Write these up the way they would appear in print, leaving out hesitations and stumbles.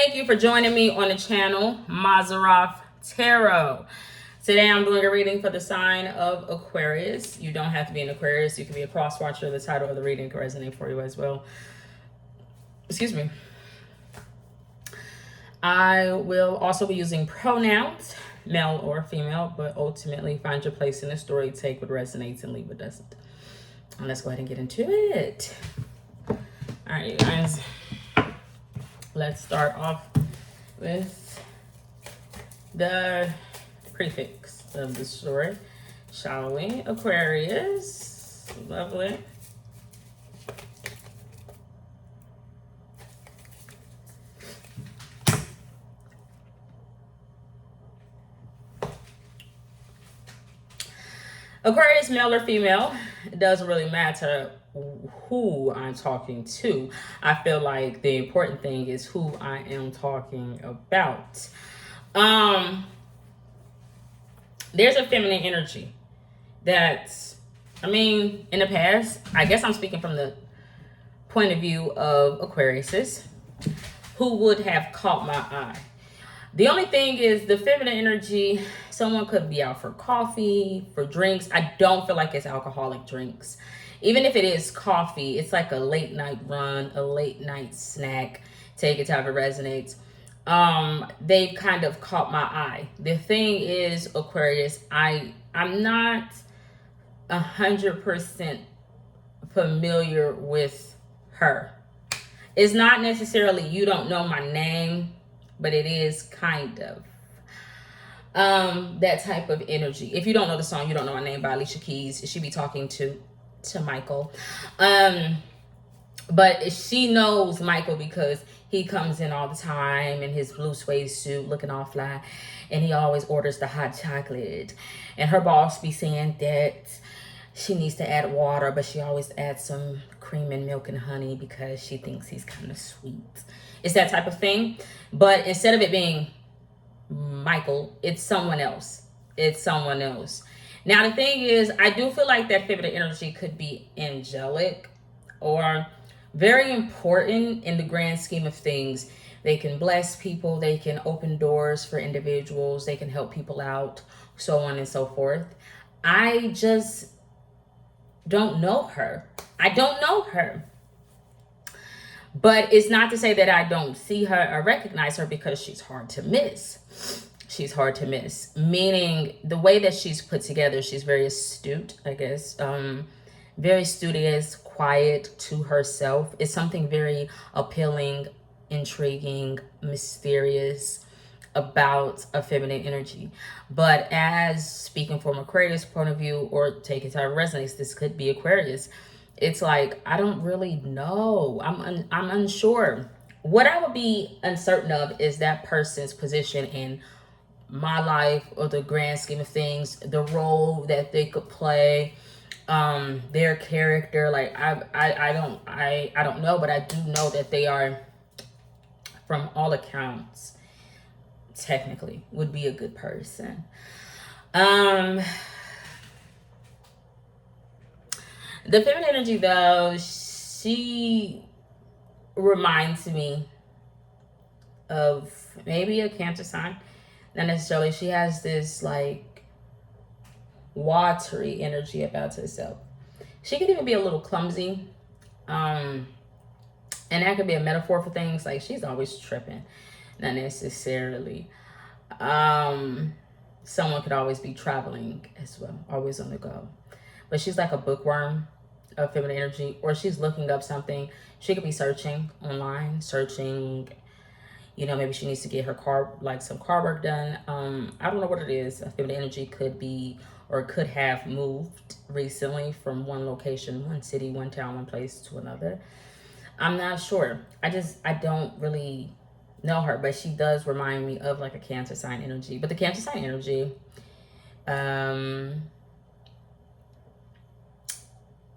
Thank you for joining me on the channel, Mazarov Tarot. Today I'm doing a reading for the sign of Aquarius. You don't have to be an Aquarius. You can be a cross watcher. The title of the reading can resonate for you as well. Excuse me. I will also be using pronouns, male or female, but ultimately find your place in the story. Take what resonates and leave what doesn't. And let's go ahead and get into it. All right, you guys. Let's start off with the prefix of the story, shall we? Aquarius. Lovely. Aquarius, male or female, it doesn't really matter who I'm talking to. I feel like the important thing is who I am talking about. There's a feminine energy that's, in the past, I guess I'm speaking from the point of view of Aquariuses, who would have caught my eye. The only thing is the feminine energy, someone could be out for coffee, for drinks. I don't feel like it's alcoholic drinks. Even if it is coffee, it's like a late night run, a late night snack. Take it however it resonates. They've kind of caught my eye. The thing is, Aquarius, I'm not 100% familiar with her. It's not necessarily you don't know my name, but it is kind of that type of energy. If you don't know the song You Don't Know My Name by Alicia Keys, she be talking to Michael. But she knows Michael because he comes in all the time in his blue suede suit looking all fly, and he always orders the hot chocolate. And her boss be saying that she needs to add water, but she always adds some cream and milk and honey because she thinks he's kind of sweet. It's that type of thing. But instead of it being Michael, it's someone else. It's someone else. Now, the thing is, I do feel like that feminine energy could be angelic or very important in the grand scheme of things. They can bless people. They can open doors for individuals. They can help people out, so on and so forth. I just don't know her. I don't know her. But it's not to say that I don't see her or recognize her, because she's hard to miss. She's hard to miss. Meaning the way that she's put together, she's very astute, I guess. Very studious, quiet to herself. It's something very appealing, intriguing, mysterious about a feminine energy. But as speaking from Aquarius point of view, or take it to how it resonates, this could be Aquarius. It's like, I don't really know. I'm unsure. What I would be uncertain of is that person's position in my life, or the grand scheme of things, the role that they could play, their character. Like I don't know, but I do know that they are, from all accounts, technically would be a good person. The feminine energy, though, she reminds me of maybe a Cancer sign. Not necessarily. She has this like watery energy about herself. She could even be a little clumsy. And that could be a metaphor for things like she's always tripping. Not necessarily. Someone could always be traveling as well, always on the go. But she's like a bookworm of feminine energy, or she's looking up something. She could be searching online, maybe she needs to get her car, like some car work done. I don't know what it is. Feminine energy could be, or could have moved recently from one location, one city, one town, one place to another. I'm not sure. I don't really know her, but she does remind me of like a Cancer sign energy. But the Cancer sign energy,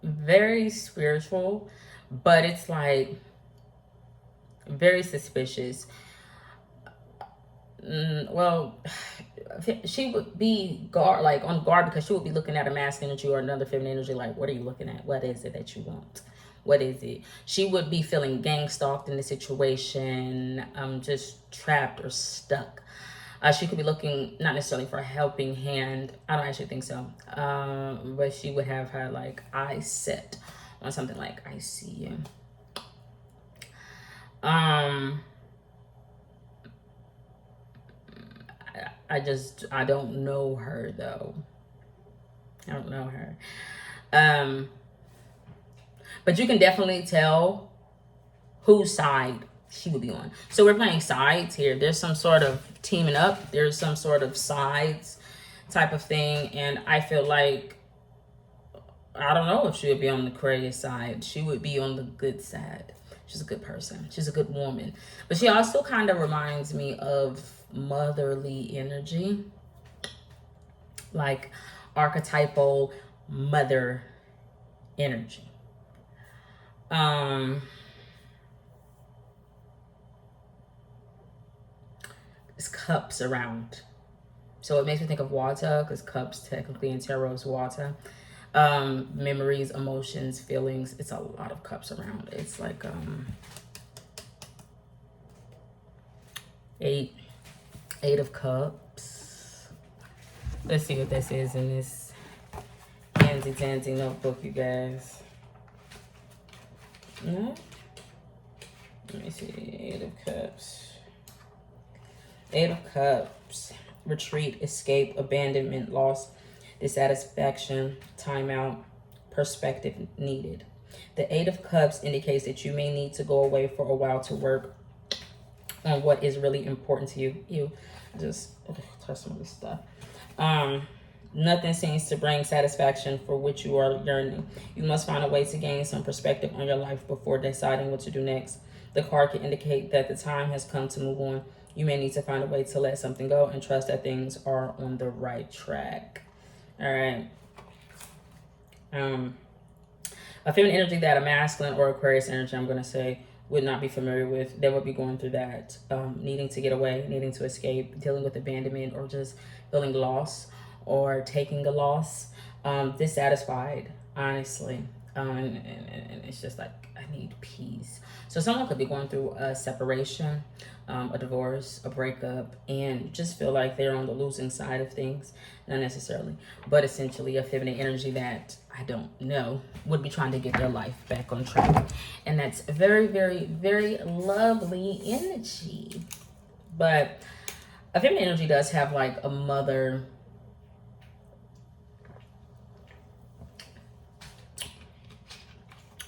very spiritual, but it's like very suspicious. Well, she would be on guard, because she would be looking at a masculine energy or another feminine energy. Like, what are you looking at? What is it that you want? What is it? She would be feeling gang stalked in the situation, just trapped or stuck. She could be looking not necessarily for a helping hand. I don't actually think so. But she would have her like eyes set on something like, I see you. I don't know her though. I don't know her. But you can definitely tell whose side she would be on. So we're playing sides here. There's some sort of teaming up. There's some sort of sides type of thing. And I feel like, I don't know if she would be on the Aquarius side. She would be on the good side. She's a good person. She's a good woman. But she also kind of reminds me of motherly energy. Like archetypal mother energy. It's cups around. So it makes me think of water, because cups technically in tarot is water. Memories, emotions, feelings. It's a lot of cups around. It's like eight of cups. Let's see what this is in this handy dandy notebook, you guys. No? Let me see. 8 of cups. 8 of cups. Retreat, escape, abandonment, loss, dissatisfaction, timeout, perspective needed. The 8 of cups indicates that you may need to go away for a while to work on what is really important to you. You just touch some of this stuff. Nothing seems to bring satisfaction for which you are yearning. You must find a way to gain some perspective on your life before deciding what to do next. The card can indicate that the time has come to move on. You may need to find a way to let something go and trust that things are on the right track. All right. A feminine energy that a masculine or Aquarius energy, I'm going to say, would not be familiar with. They would be going through that, needing to get away, needing to escape, dealing with abandonment, or just feeling lost or taking a loss, dissatisfied, honestly. And it's just like, I need peace. So someone could be going through a separation, a divorce, a breakup, and just feel like they're on the losing side of things. Not necessarily, but essentially a feminine energy that, I don't know, would be trying to get their life back on track. And that's very, very, very lovely energy. But a feminine energy does have like a mother,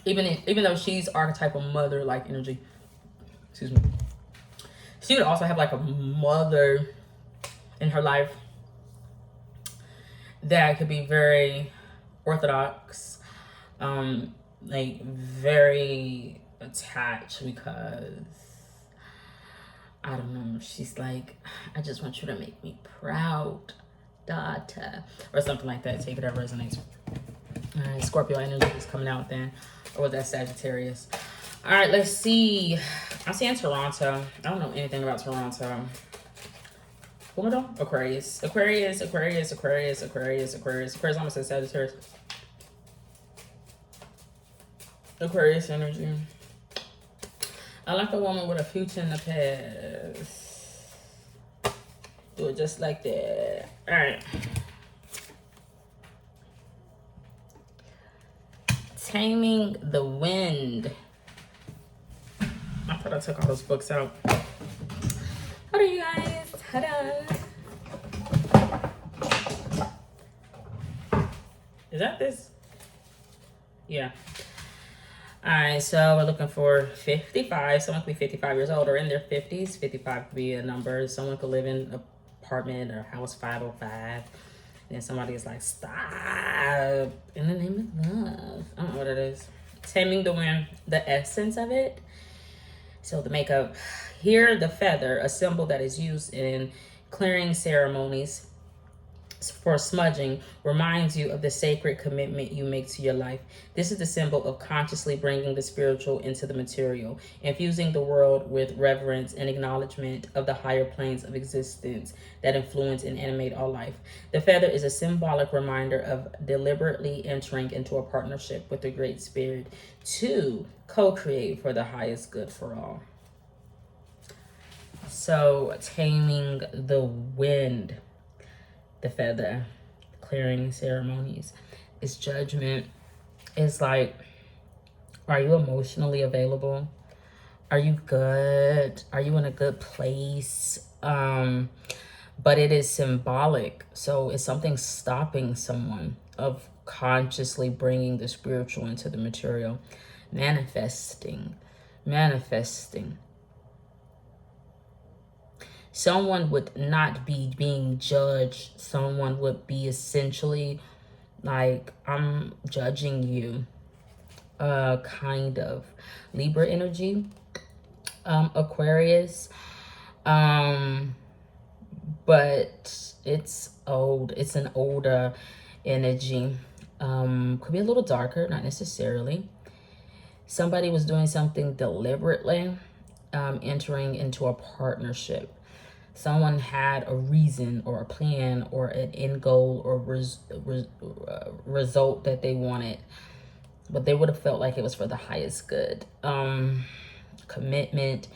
even though she's archetypal mother like energy, excuse me, she would also have like a mother in her life that could be very orthodox, like very attached, because I don't know, she's like, I just want you to make me proud, daughter, or something like that. Take it that resonates. All right, Scorpio energy is coming out then, or was that Sagittarius? All right, let's see. I'm seeing Toronto. I don't know anything about Toronto. What am I doing? Aquarius. Aquarius, Aquarius, Aquarius, Aquarius, Aquarius. Aquarius, I'm gonna say Sagittarius. Aquarius energy. I like a woman with a future in the past. Do it just like that. All right. Taming the Wind. I thought I took all those books out. Hold on, you guys. Hold on. Is that this? Yeah. All right, so we're looking for 55. Someone could be 55 years old or in their 50s. 55 could be a number. Someone could live in an apartment or house 505. And somebody is like, stop, in the name of love. I don't know what it is. Taming the Wind, the essence of it. So the makeup. Here, the feather, a symbol that is used in clearing ceremonies. for smudging reminds you of the sacred commitment you make to your life. This is the symbol of consciously bringing the spiritual into the material, infusing the world with reverence and acknowledgement of the higher planes of existence that influence and animate our life. The feather is a symbolic reminder of deliberately entering into a partnership with the Great Spirit to co-create for the highest good for all. So, taming the wind, the feather, clearing ceremonies, is judgment. It's like, are you emotionally available? Are you good? Are you in a good place? But it is symbolic. So it's something stopping someone of consciously bringing the spiritual into the material. Manifesting. Someone would not be being judged. Someone would be essentially like, I'm judging you. Kind of. Libra energy. Aquarius. But it's old. It's an older energy. Could be a little darker, not necessarily. Somebody was doing something deliberately, entering into a partnership. Someone had a reason or a plan or an end goal or result that they wanted, but they would have felt like it was for the highest good. Commitment.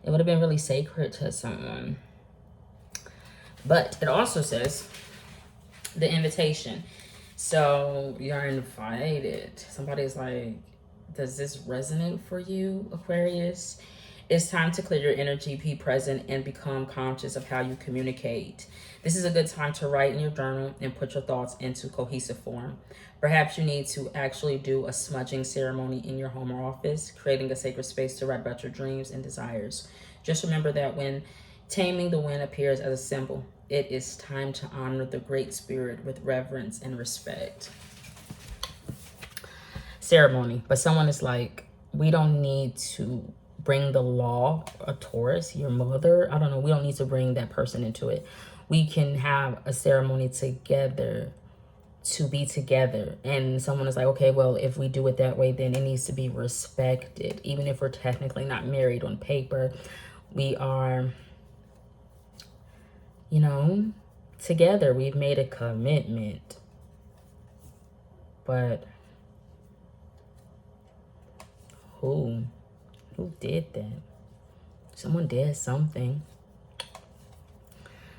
It would have been really sacred to someone. But it also says the invitation. So you're invited. Somebody's like, does this resonate for you, Aquarius? It's time to clear your energy, be present, and become conscious of how you communicate. This is a good time to write in your journal and put your thoughts into cohesive form. Perhaps you need to actually do a smudging ceremony in your home or office, creating a sacred space to write about your dreams and desires. Just remember that when taming the wind appears as a symbol, it is time to honor the Great Spirit with reverence and respect. Ceremony. But someone is like, we don't need to bring the law, a Taurus, your mother. I don't know. We don't need to bring that person into it. We can have a ceremony together to be together. And someone is like, okay, well, if we do it that way, then it needs to be respected. Even if we're technically not married on paper, we are, you know, together. We've made a commitment. But who did that? Someone did something.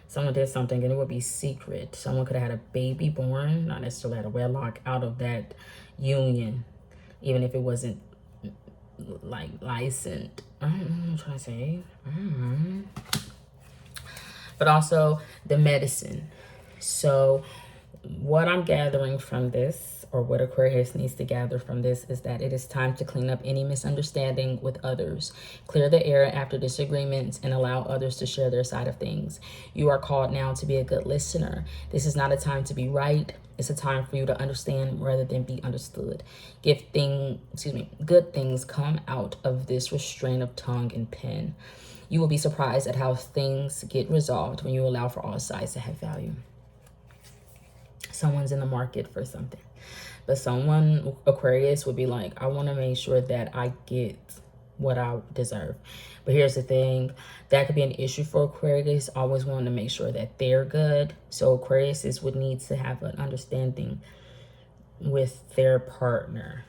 Someone did something and it would be secret. Someone could have had a baby born, not necessarily had a wedlock, out of that union, even if it wasn't like licensed. I don't know what I'm trying to say. But also the medicine. So what I'm gathering from this, or what Aquarius needs to gather from this, is that it is time to clean up any misunderstanding with others. Clear the air after disagreements and allow others to share their side of things. You are called now to be a good listener. This is not a time to be right. It's a time for you to understand rather than be understood. Good things come out of this restraint of tongue and pen. You will be surprised at how things get resolved when you allow for all sides to have value. Someone's in the market for something. But someone, Aquarius, would be like, I want to make sure that I get what I deserve. But here's the thing. That could be an issue for Aquarius, always wanting to make sure that they're good. So Aquarius would need to have an understanding with their partner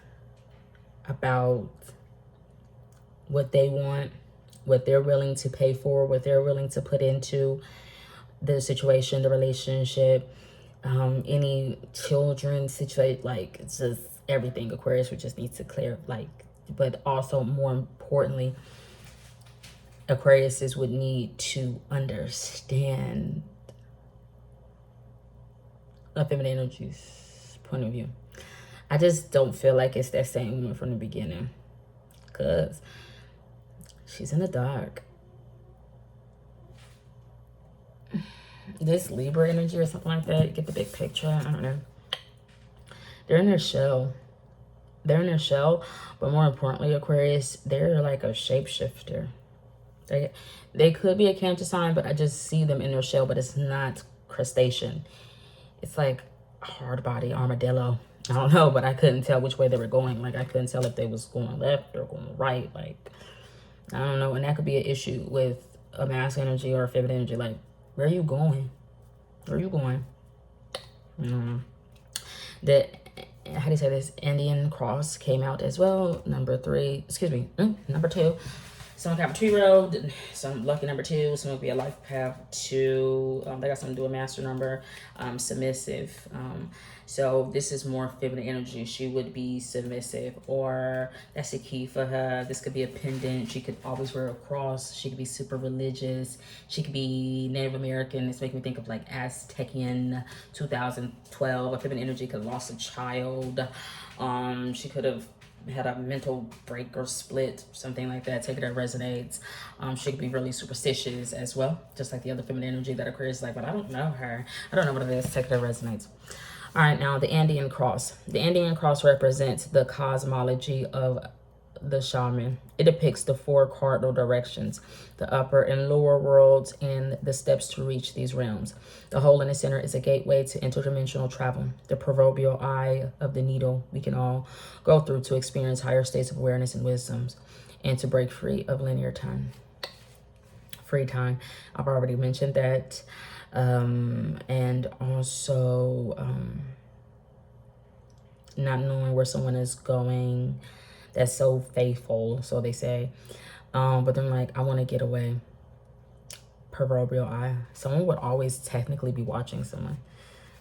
about what they want, what they're willing to pay for, what they're willing to put into the situation, the relationship. Any children situation, like, it's just everything. Aquarius would just need to clear, like, but also more importantly, Aquarius would need to understand a feminine energy's point of view. I just don't feel like it's that same woman from the beginning, because she's in the dark. This Libra energy or something like that, get the big picture. I don't know. They're in their shell. But more importantly, Aquarius, they're like a shapeshifter. They could be a Cancer sign, but I just see them in their shell, but it's not crustacean. it's like hard body armadillo. I don't know, but I couldn't tell which way they were going. Like, I couldn't tell if they was going left or going right. Like, I don't know. And that could be an issue with a masculine energy or a feminine energy. Like, where are you going? Where are you going? The, how do you say this? Indian cross came out as well. Number 2. Someone got a 2-year-old, some lucky number 2, some will be a life path 2. They got something to do a master number, submissive. So this is more feminine energy. She would be submissive, or that's a key for her. This could be a pendant. She could always wear a cross. She could be super religious. She could be Native American. It's making me think of like Aztecian 2012. A feminine energy could have lost a child. She could have had a mental break or split, something like that. Take it that resonates. She could be really superstitious as well, just like the other feminine energy that Aquarius is like, but I don't know her. I don't know what it is. Take it that resonates. All right, now the Andean cross. The Andean cross represents the cosmology of the shaman. It depicts the 4 cardinal directions, the upper and lower worlds, and the steps to reach these realms. The hole in the center is a gateway to interdimensional travel, the proverbial eye of the needle we can all go through to experience higher states of awareness and wisdoms, and to break free of linear time. Free time. I've already mentioned that. And also not knowing where someone is going. That's so faithful, so they say. But then, like, I want to get away. Proverbial eye. Someone would always technically be watching someone.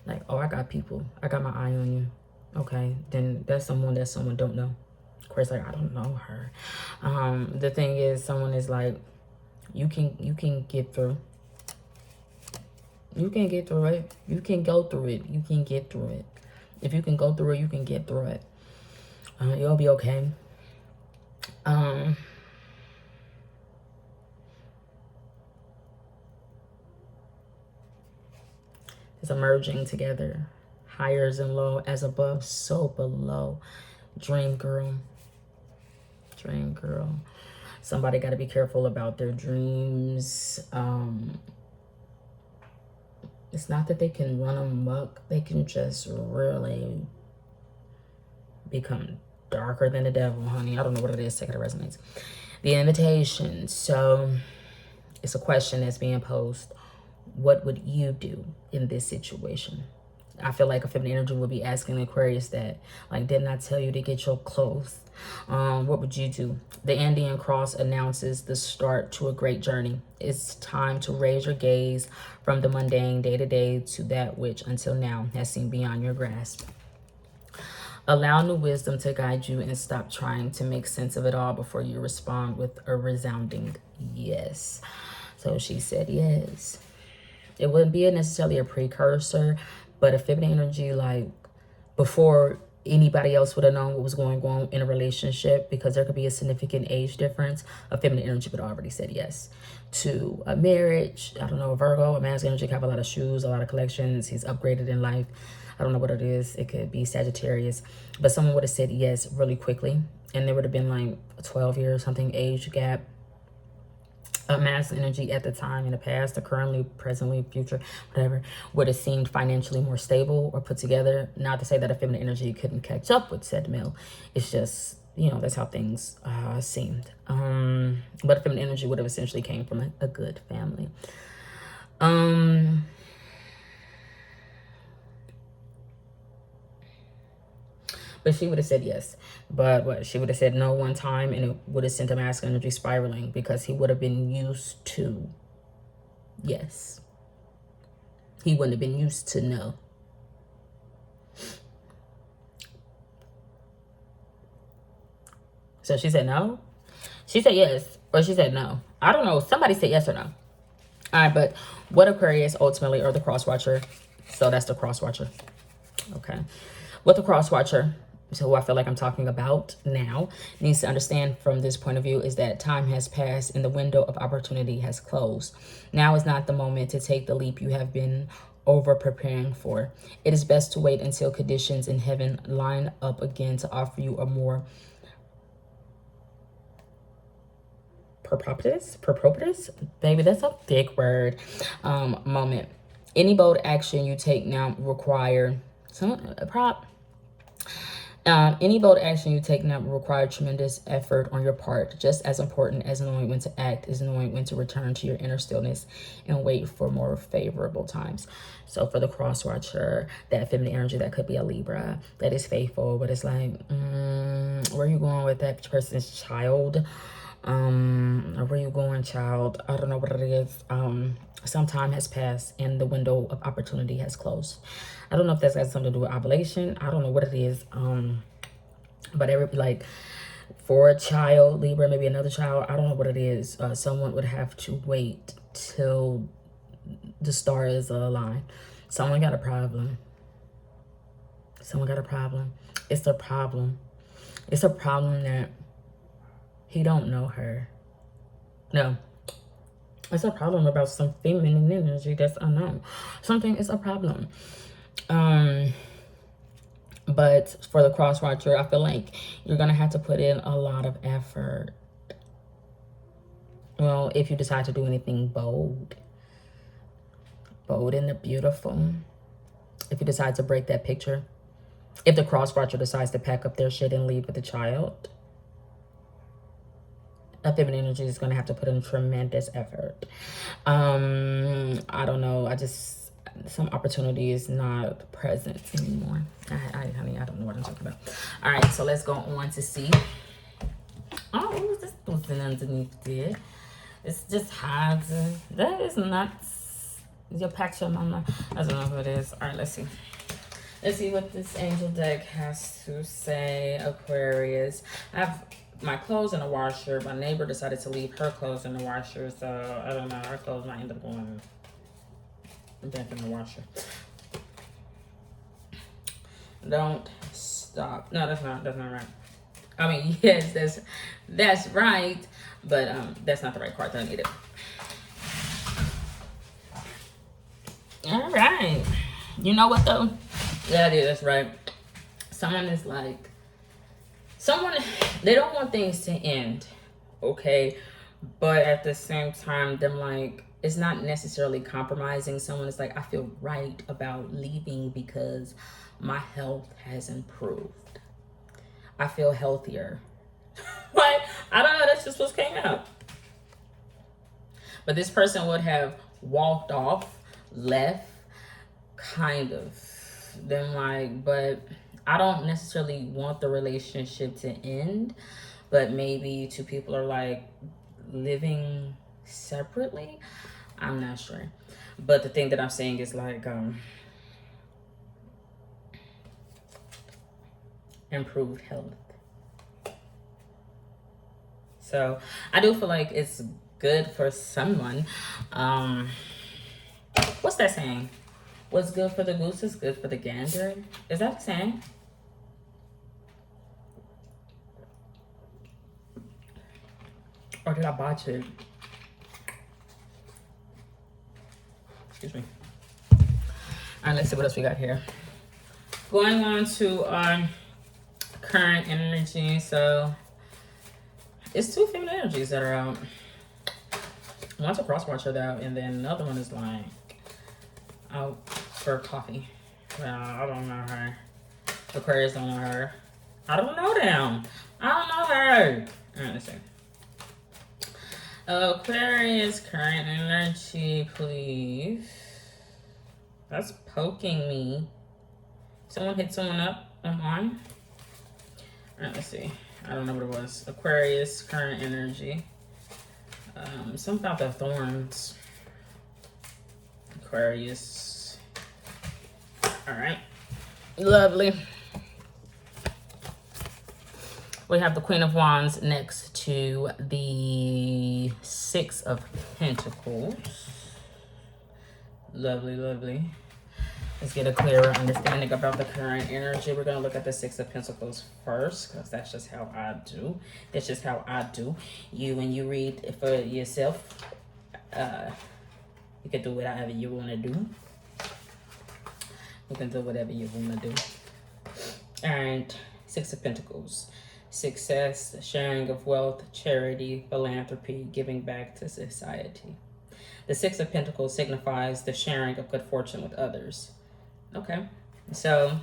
Like, oh, I got people. I got my eye on you. Okay, then that's someone don't know. Of course, like, I don't know her. The thing is, someone is like, you can get through. You can get through it. You can go through it. You can get through it. If you can go through it, you can get through it. You'll be okay. It's emerging together. Highs and low, as above, so below. Dream girl. Dream girl. Somebody got to be careful about their dreams. It's not that they can run amok. They can just really become darker than the devil, honey. I don't know what it is. Take it, it resonates. The invitation. So it's a question that's being posed. What would you do in this situation? I feel like a feminine energy would be asking Aquarius that, like, didn't I tell you to get your clothes? What would you do? The Andean cross announces the start to a great journey. It's time to raise your gaze from the mundane day-to-day to that which until now has seemed beyond your grasp. Allow new wisdom to guide you and stop trying to make sense of it all before you respond with a resounding yes. So she said yes. It wouldn't be necessarily a precursor, but a feminine energy, like, before anybody else would have known what was going on in a relationship, because there could be a significant age difference, a feminine energy would already said yes to a marriage. I don't know, a Virgo, a masculine energy could have a lot of shoes, a lot of collections. He's upgraded in life. I don't know what it is. It could be Sagittarius, but someone would have said yes really quickly, and there would have been like a 12 year something age gap. A masculine energy at the time, in the past, or currently, presently, future, whatever, would have seemed financially more stable or put together. Not to say that a feminine energy couldn't catch up with said male. It's just, you know, that's how things seemed. But a feminine energy would have essentially came from a good family. But she would have said yes. But what? She would have said no one time, and it would have sent a masculine energy spiraling, because he would have been used to yes. He wouldn't have been used to no. So she said no. She said yes, or she said no. I don't know. Somebody said yes or no. All right, but what Aquarius ultimately, or the cross watcher? So that's the cross watcher. Okay. What the cross watcher, so who I feel like I'm talking about now, needs to understand from this point of view is that time has passed and the window of opportunity has closed. Now is not the moment to take the leap you have been over preparing for. It is best to wait until conditions in heaven line up again to offer you a more propitious, maybe that's a big word, moment. Any bold action you take now require any bold action you take now will require tremendous effort on your part. Just as important as knowing when to act is knowing when to return to your inner stillness and wait for more favorable times. So for the cross watcher, that feminine energy, that could be a Libra that is faithful, but it's like, where are you going with that person's child? Where you going, child? I don't know what it is. Some time has passed and the window of opportunity has closed. I don't know if that's got something to do with ovulation. I don't know what it is. But like for a child, Libra, maybe another child, I don't know what it is. Someone would have to wait till the stars align. Someone got a problem. Someone got a problem. It's a problem. It's a problem that he don't know her. No. It's a problem about some feminine energy that's unknown. Something is a problem. But for the cross watcher, I feel like you're going to have to put in a lot of effort. Well, if you decide to do anything bold. Bold and the beautiful. If you decide to break that picture. If the cross watcher decides to pack up their shit and leave with the child. A feminine energy is going to have to put in tremendous effort. I don't know. Some opportunity is not present anymore. Honey, I don't know what I'm talking about. All right, so let's go on to see. Oh, what was this person underneath there? It's just hiding. That is not your picture, mama. I don't know who it is. All right, let's see. Let's see what this angel deck has to say, Aquarius. I have my clothes in the washer. My neighbor decided to leave her clothes in the washer, so I don't know. Her clothes might end up going back in the washer. Don't stop. No, that's not right. I mean, yes, that's right, but that's not the right card that I needed. All right. You know what though? Yeah, that's right. Someone is like, they don't want things to end, okay? But at the same time, them like, it's not necessarily compromising. Someone is like, I feel right about leaving because my health has improved. I feel healthier. Like, I don't know, that's just what came out. But this person would have walked off, left, kind of. Then like, but I don't necessarily want the relationship to end, but maybe two people are like living separately. I'm not sure. But the thing that I'm saying is like improved health. So I do feel like it's good for someone. What's that saying? What's good for the goose is good for the gander. Is that the saying? Or did I botch it? Excuse me. All right, let's see what else we got here. Going on to our current energy. So it's two feminine energies that are out. One's a cross watcher though, and then another one is like out for coffee. Well, I don't know her. Aquarius don't know her. I don't know them. I don't know her. All right, let's see. Aquarius, current energy, please. That's poking me. Someone hit someone up on mine. All right, let's see. I don't know what it was. Aquarius, current energy. Something about the thorns. Aquarius. All right. Lovely. We have the Queen of Wands next to the Six of Pentacles. Lovely, lovely. Let's get a clearer understanding about the current energy. We're going to look at the Six of Pentacles first, because that's just how I do. That's just how I do. When you read for yourself, you can do whatever you want to do. You can do whatever you want to do. And Six of Pentacles. Success, sharing of wealth, charity, philanthropy, giving back to society. The Six of Pentacles signifies the sharing of good fortune with others. Okay. So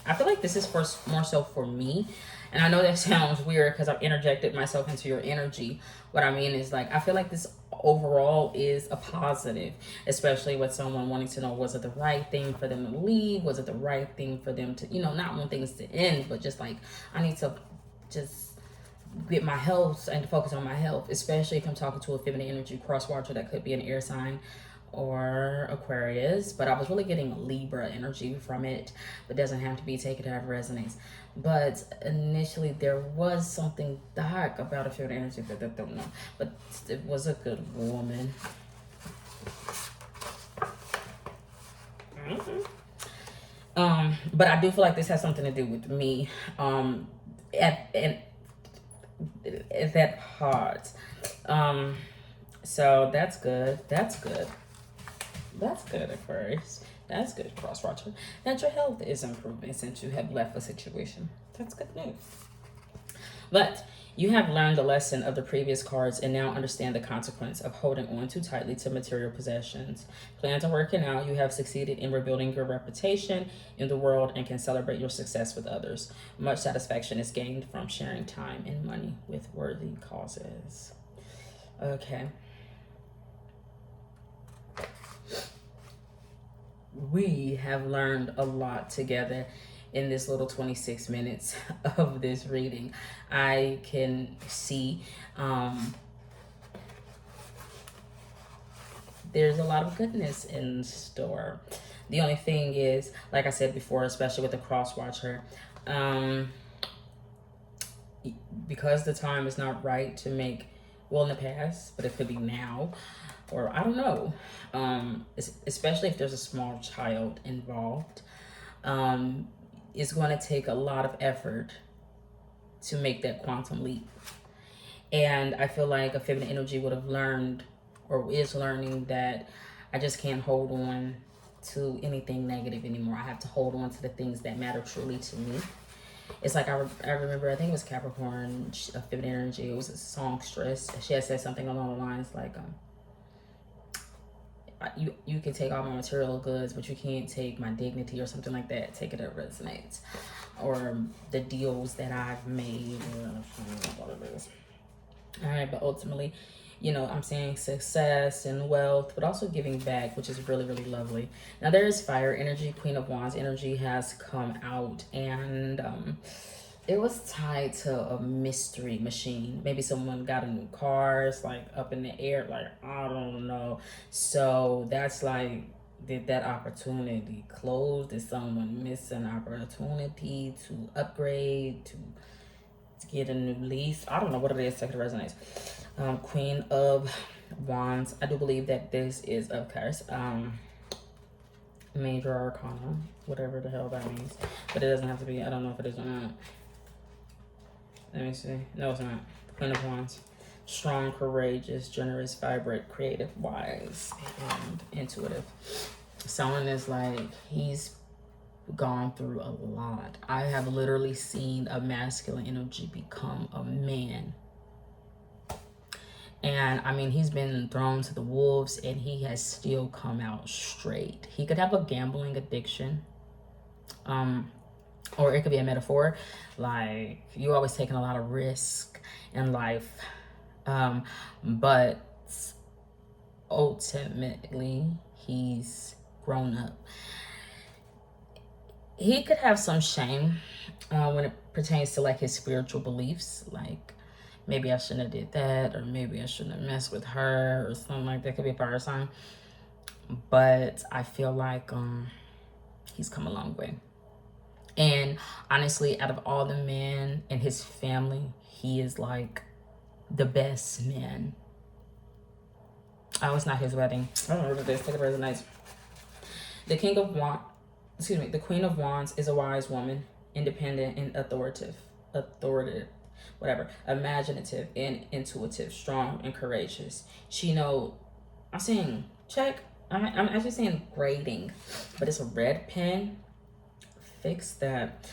I feel like this is for more so for me. And I know that sounds weird because I've interjected myself into your energy. What I mean is, like, I feel like this overall is a positive, especially with someone wanting to know, was it the right thing for them to leave? Was it the right thing for them to, not want things to end, but just like, I need to just get my health and focus on my health, especially if I'm talking to a feminine energy cross watcher that could be an air sign or Aquarius. But I was really getting Libra energy from it, but doesn't have to be. Take it however resonates. But initially there was something dark about a feminine energy that I don't know, but it was a good woman. But I do feel like this has something to do with me at that heart. So that's good. That's good, Aquarius. That's good, cross watcher. That your health is improving since you have left a situation. That's good news. But you have learned the lesson of the previous cards and now understand the consequence of holding on too tightly to material possessions. Plans are working out. You have succeeded in rebuilding your reputation in the world and can celebrate your success with others. Much satisfaction is gained from sharing time and money with worthy causes. Okay. We have learned a lot together in this little 26 minutes of this reading. I can see there's a lot of goodness in store. The only thing is, like I said before, especially with the cross watcher, because the time is not right to make, well, in the past, but it could be now, or I don't know, especially if there's a small child involved, it's going to take a lot of effort to make that quantum leap. And I feel like a feminine energy would have learned, or is learning, that I just can't hold on to anything negative anymore. I have to hold on to the things that matter truly to me. It's like, I remember, I think it was Capricorn, a feminine energy, it was a songstress. She had said something along the lines like, you can take all my material goods, but you can't take my dignity, or something like that. Take it that resonates. Or the deals that I've made, or what it is. All right, but ultimately, I'm saying success and wealth, but also giving back, which is really, really lovely. Now there is fire energy. Queen of Wands energy has come out, and it was tied to a mystery machine. Maybe someone got a new car. It's like up in the air, like, I don't know. So that's like, did that opportunity close? Did someone miss an opportunity to upgrade, to get a new lease? I don't know what it is. Take it resonates. Queen of Wands. I do believe that this is, of course, major arcana, whatever the hell that means. But it doesn't have to be. I don't know if it is or not. Let me see. No, it's not. Queen of Wands. Strong, courageous, generous, vibrant, creative, wise, and intuitive. Someone is like, he's gone through a lot. I have literally seen a masculine energy become a man. And I mean, he's been thrown to the wolves and he has still come out straight. He could have a gambling addiction. Or it could be a metaphor. Like, you always taking a lot of risk in life. But ultimately, he's grown up. He could have some shame when it pertains to like his spiritual beliefs. Like, maybe I shouldn't have did that, or maybe I shouldn't have messed with her, or something like that. Could be a fire sign. But I feel like he's come a long way. And honestly, out of all the men in his family, he is like the best man. Oh, it's not his wedding. I don't know what it is. Take it as nice. The King of Wands, the Queen of Wands is a wise woman, independent and authoritative, imaginative and intuitive, strong and courageous. She knows, I'm saying check. I'm actually saying grading, but it's a red pen. Fix that.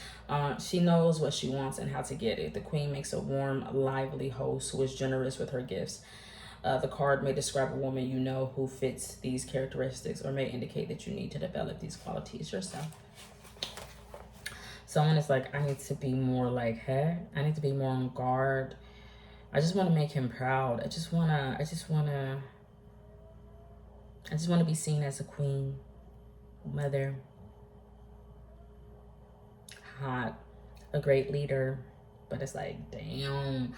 She knows what she wants and how to get it. The Queen makes a warm, lively host who is generous with her gifts. The card may describe a woman you know who fits these characteristics, or may indicate that you need to develop these qualities yourself. Someone is like, I need to be more like her. I need to be more on guard. I just want to make him proud. I just want to be seen as a queen, mother, hot, a great leader. But it's like, damn,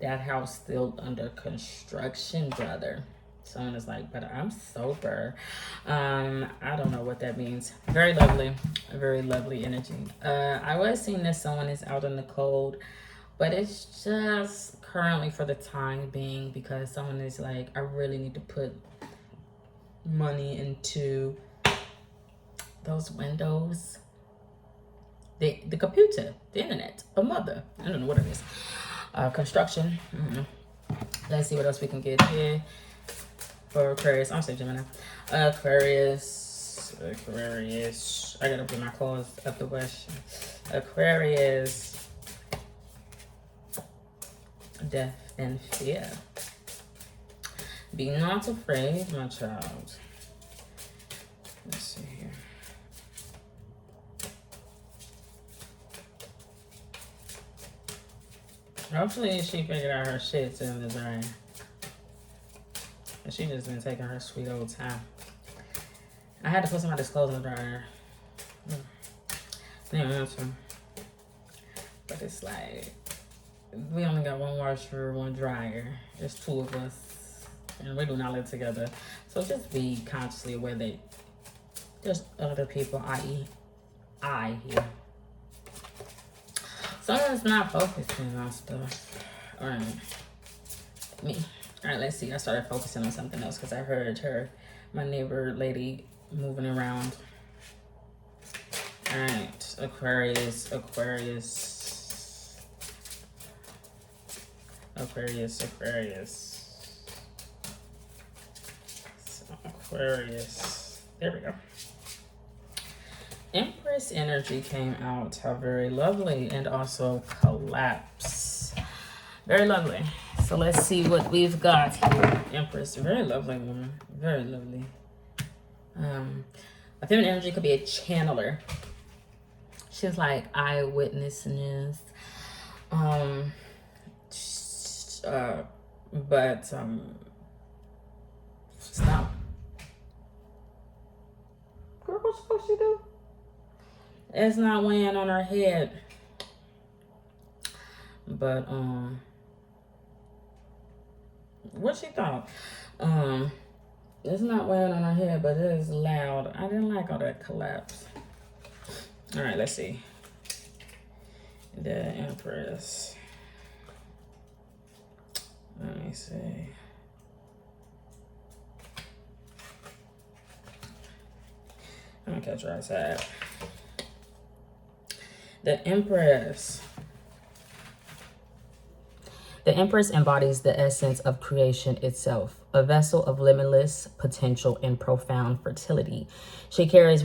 that house still under construction, brother. Someone is like, but I'm sober. I don't know what that means. Very lovely energy. I was seeing that someone is out in the cold, but it's just currently for the time being, because someone is like, I really need to put money into those windows, the computer, the internet, a mother. I don't know what it is. Construction. Let's see what else we can get here for Aquarius. I'm saying Gemini. Aquarius. I gotta put my clothes up the bush. Aquarius. Death and fear. Be not afraid, my child. Let's see here. Hopefully she figured out her shit in the dryer. And she just been taking her sweet old time. I had to put some of this clothes in the dryer. I didn't want to. But it's like, we only got one washer, one dryer. There's two of us. And we do not live together. So just be consciously aware that there's other people, i.e. I here. Someone's not focusing on stuff. Alright. Me. Alright, let's see. I started focusing on something else because I heard my neighbor lady moving around. Alright. Aquarius. There we go. Empress energy came out. How very lovely. And also collapse. Very lovely. So let's see what we've got here. Empress. Very lovely woman. Very lovely. A feminine energy could be a channeler. She's like eyewitnessness. But stop. Girl, what the fuck she do? It's not weighing on her head. But what she thought? It's not weighing on her head, but it is loud. I didn't like all that collapse. All right, let's see. The Empress. Let me see. I'm gonna catch her outside. The Empress. The Empress embodies the essence of creation itself, a vessel of limitless potential and profound fertility. She carries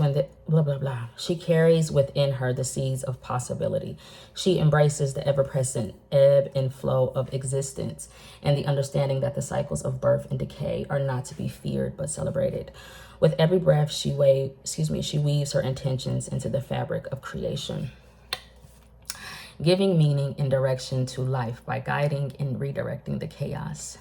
She carries within her the seeds of possibility. She embraces the ever-present ebb and flow of existence and the understanding that the cycles of birth and decay are not to be feared but celebrated. With every breath, she weaves her intentions into the fabric of creation, giving meaning and direction to life by guiding and redirecting the chaos.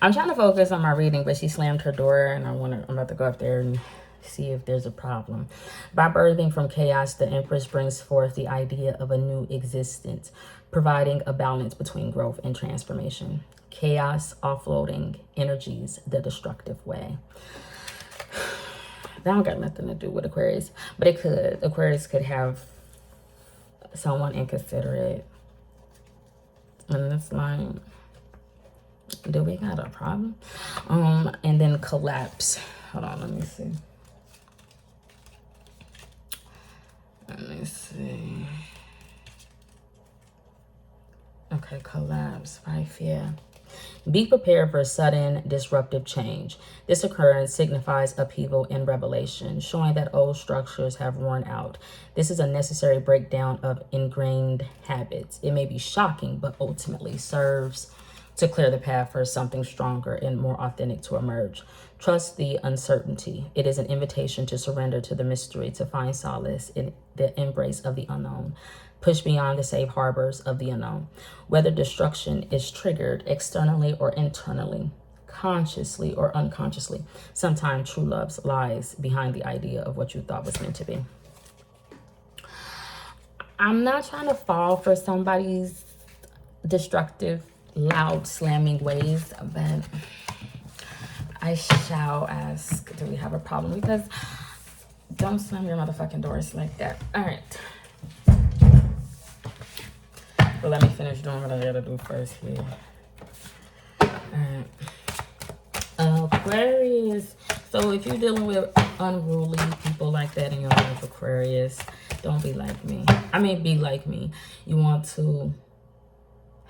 I'm trying to focus on my reading, but she slammed her door, and I'm about to go up there and see if there's a problem. By birthing from chaos, the Empress brings forth the idea of a new existence, providing a balance between growth and transformation. Chaos offloading energies the destructive way. That don't got nothing to do with Aquarius, but it could. Aquarius could have someone inconsiderate. And it's like, do we got a problem? And then collapse. Hold on, let me see. Okay, collapse by fear. Be prepared for sudden disruptive change. This occurrence signifies upheaval and revelation, showing that old structures have worn out. This is a necessary breakdown of ingrained habits. It may be shocking, but ultimately serves to clear the path for something stronger and more authentic to emerge. Trust the uncertainty. It is an invitation to surrender to the mystery, to find solace in the embrace of the unknown. Push beyond the safe harbors of the unknown. Whether destruction is triggered externally or internally, consciously or unconsciously, sometimes true love lies behind the idea of what you thought was meant to be. I'm not trying to fall for somebody's destructive, loud, slamming ways, but I shall ask, do we have a problem? Because don't slam your motherfucking doors like that. All right. But let me finish doing what I gotta do first here. All right. Aquarius. So if you're dealing with unruly people like that in your life, Aquarius, don't be like me. I mean, be like me. You want to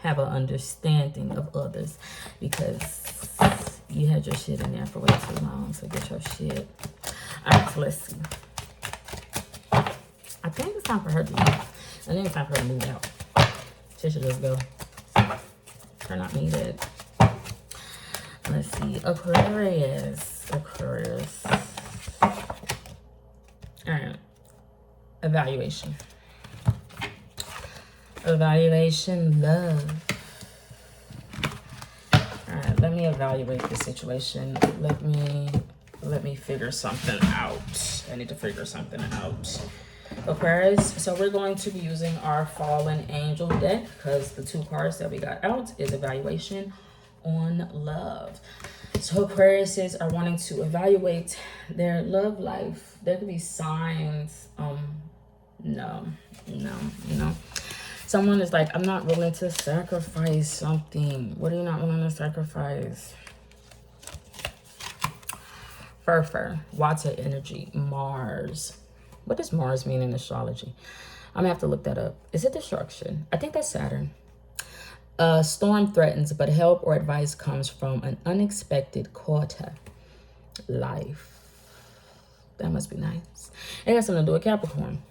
have an understanding of others because you had your shit in there for way too long. So get your shit. All right, so let's see. I think it's time for her to leave. I think it's time for her to move out. She should just go. Her not needed. Let's see. Aquarius. Aquarius. All right. Evaluation. Evaluation, love. All right, let me evaluate the situation. Let me figure something out. I need to figure something out. Aquarius, so we're going to be using our Fallen Angel deck because the two cards that we got out is evaluation on love. So Aquariuses are wanting to evaluate their love life. There could be signs. No. Someone is like, I'm not willing to sacrifice something. What are you not willing to sacrifice? Fur, water energy, Mars. What does Mars mean in astrology? I'm gonna have to look that up. Is it destruction? I think that's Saturn. Storm threatens, but help or advice comes from an unexpected quarter life. That must be nice. It has something to do with Capricorn.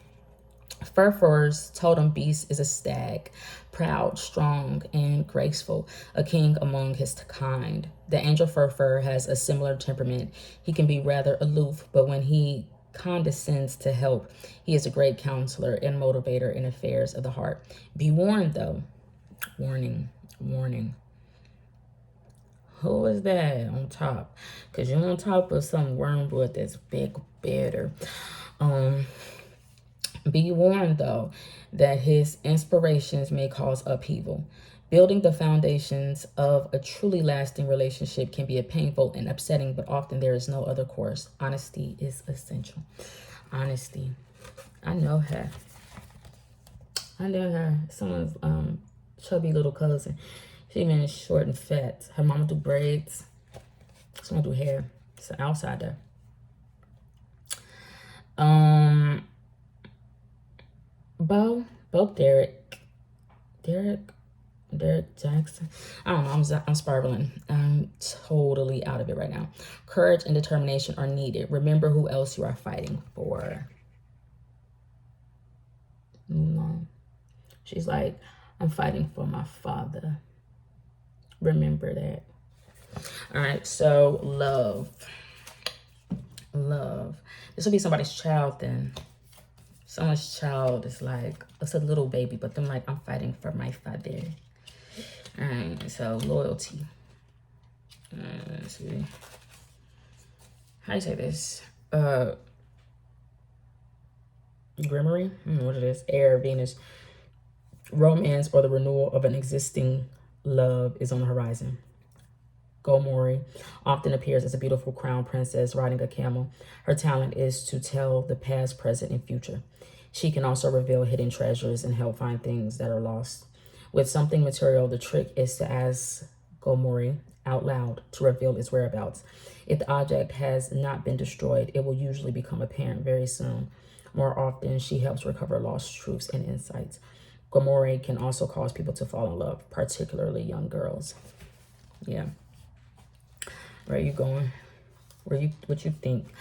Furfur's totem beast is a stag, proud, strong, and graceful, a king among his kind. The angel Furfur has a similar temperament. He can be rather aloof, but when he condescends to help, he is a great counselor and motivator in affairs of the heart. Be warned, though. Warning. Who is that on top? Because you're on top of some wormwood that's big, bitter. Be warned, though, that his inspirations may cause upheaval. Building the foundations of a truly lasting relationship can be a painful and upsetting, but often there is no other course. Honesty is essential. Honesty. I know her. Someone's chubby little cousin. She been short and fat. Her mama do braids. Someone do hair. It's an outsider. Bo Derek Jackson. I don't know. I'm spiraling. I'm totally out of it right now. Courage and determination are needed. Remember who else you are fighting for. No. She's like, I'm fighting for my father. Remember that. All right. So love. This will be somebody's child then. Someone's child is like, it's a little baby, but them like, I'm fighting for my father. All right, so loyalty. Let's see. How do you say this? Grimory? I don't know what it is. Air, Venus. Romance or the renewal of an existing love is on the horizon. Gomori often appears as a beautiful crown princess riding a camel. Her talent is to tell the past, present, and future. She can also reveal hidden treasures and help find things that are lost. With something material, the trick is to ask Gomori out loud to reveal its whereabouts. If the object has not been destroyed, it will usually become apparent very soon. More often, she helps recover lost truths and insights. Gomori can also cause people to fall in love, particularly young girls. Yeah. Where are you going? What you think?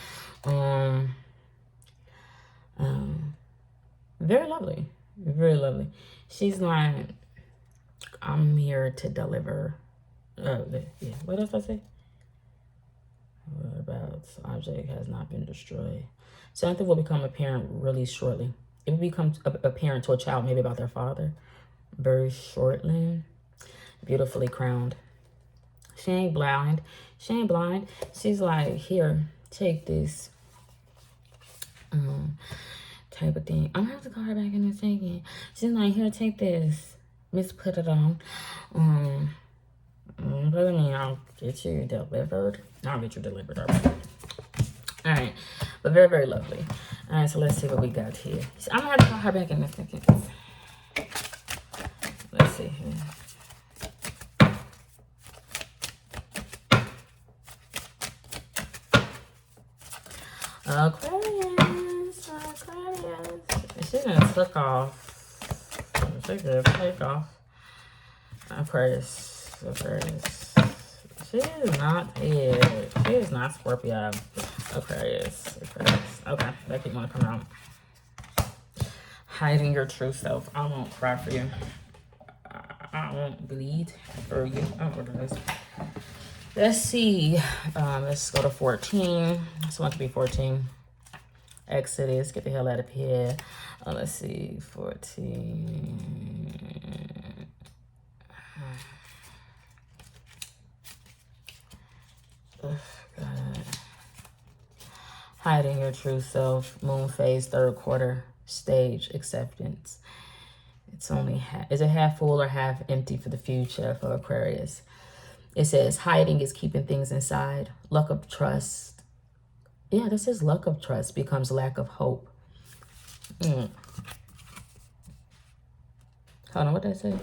Very lovely. Very lovely. She's like, I'm here to deliver Yeah. What else I say? Whereabouts object has not been destroyed. Something will become apparent really shortly. It will become apparent to a child, maybe about their father, very shortly. Beautifully crowned. She ain't blind. She ain't blind. She's like, here, take this. Type of thing. I'm gonna have to call her back in a second. She's like, here, take this. Miss, put it on. Put it in. I'll get you delivered. I'll get you delivered. All right. But very, very lovely. All right, so let's see what we got here. I'm gonna have to call her back in a second. Let's see here. Aquarius. She done took off. She did take off. Aquarius. She is not dead. She is not Scorpio. Aquarius. Okay, that keep want to come out. Hiding your true self. I won't cry for you. I won't bleed for you. I don't order this. Let's see. Let's go to 14. This one could be 14. Exodus. Get the hell out of here. Let's see. 14. Oh, God. Hiding your true self. Moon phase, third quarter. Stage acceptance. It's only is it half full or half empty for the future for Aquarius? It says hiding is keeping things inside. Luck of trust. Yeah, this is luck of trust becomes lack of hope. Hold on, what did I say?